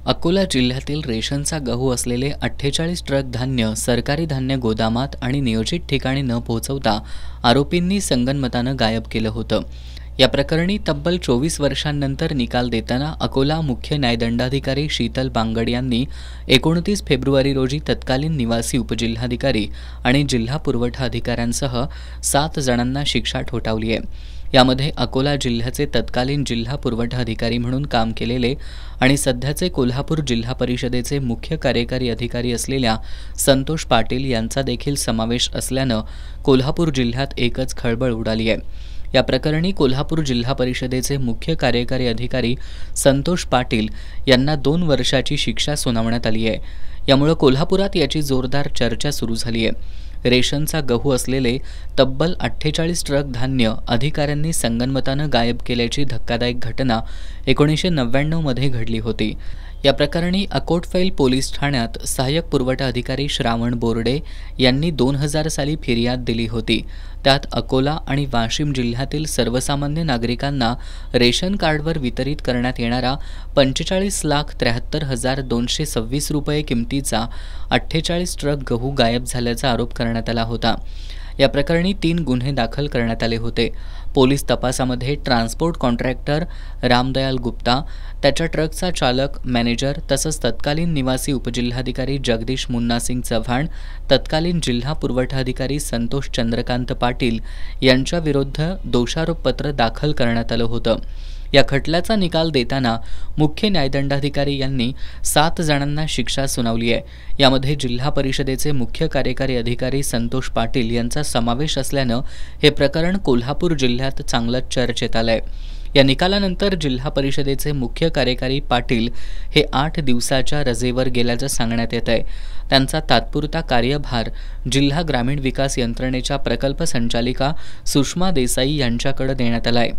अकोला जिल्ह्यातील रेशनचा गहू असलेले 48 ट्रक धान्य सरकारी धान्य गोदामात आणि नियोजित ठिकाणी न पोहोचवता आरोपींनी संगनमतानं गायब केलं होतं। या प्रकरणी तब्बल 24 वर्षांनंतर निकाल देताना अकोला मुख्य न्यायदंडाधिकारी शीतल बांगड यांनी 29 फेब्रुवारी रोजी तत्कालीन निवासी उपजिल्हाधिकारी आणि जिल्हा पुरवठा अधिकाऱ्यांसह 7 जणांना शिक्षा ठोठावली आहे। यामध्ये अकोला जिल्ह्याचे तत्कालीन जिल्हा पुरवठा अधिकारी म्हणून काम केलेले आणि सध्याचे कोल्हापूर जिल्हा परिषदेचे मुख्य कार्यकारी अधिकारी असलेल्या संतोष पाटील यांचा देखील समावेश असल्यानं कोल्हापूर जिल्ह्यात एकच खळबळ उडाली आहे। या प्रकरणी कोल्हापूर जिल्हा परिषदेचे मुख्य कार्यकारी अधिकारी संतोष पाटील यांना 2 वर्षाची शिक्षा सुनावण्यात आली आहे। यामुळे कोल्हापुरात याची जोरदार चर्चा सुरू झाली आहे। रेशनचा गहू असलेले तब्बल 48 ट्रक धान्य अधिकाऱ्यांनी संगनमतानं गायब केल्याची धक्कादायक घटना 1999 मध्ये घडली होती। या प्रकरणी अकोटफैल पोलीस ठाण्यात सहाय्यक पुरवठा अधिकारी श्रावण बोर्डे यांनी 2000 साली फिर्याद दिली होती। त्यात अकोला आणि वाशिम जिल्ह्यातील सर्वसामान्य नागरिकांना रेशन कार्डवर वितरित करण्यात येणारा 45,73,226 रुपये किमतीचा 48 ट्रक गहू गायब झाल्याचा आरोप करण्यात आला होता। या प्रकरणी 3 गुन्हे दाखल करण्यात आले होते। पोलीस तपासामध्ये ट्रान्सपोर्ट कॉन्ट्रॅक्टर रामदयाल गुप्ता, त्याच्या ट्रकचा चालक, मॅनेजर तसंच तत्कालीन निवासी उपजिल्हाधिकारी जगदीश मुन्नासिंग चव्हाण, तत्कालीन जिल्हा पुरवठा अधिकारी संतोष चंद्रकांत पाटील यांच्याविरुद्ध दोषारोपपत्र दाखल करण्यात आलं होतं। या खटल्याचा निकाल देताना मुख्य न्यायदंडाधिकारी यांनी 7 जणांना शिक्षा सुनावली आहे। यामध्ये जिल्हा परिषदेचे मुख्य कार्यकारी अधिकारी संतोष पाटील यांचा समावेश असल्यानं हे प्रकरण कोल्हापूर जिल्ह्यात चांगलंच चर्चेत आलंय। या निकालानंतर जिल्हा परिषदेचे मुख्य कार्यकारी पाटील हे 8 दिवसाच्या रजेवर गेल्याचं सांगण्यात येत आहे। त्यांचा तात्पुरता कार्यभार जिल्हा ग्रामीण विकास यंत्रणेच्या प्रकल्प संचालिका सुषमा देसाई यांच्याकडे देण्यात आलाय।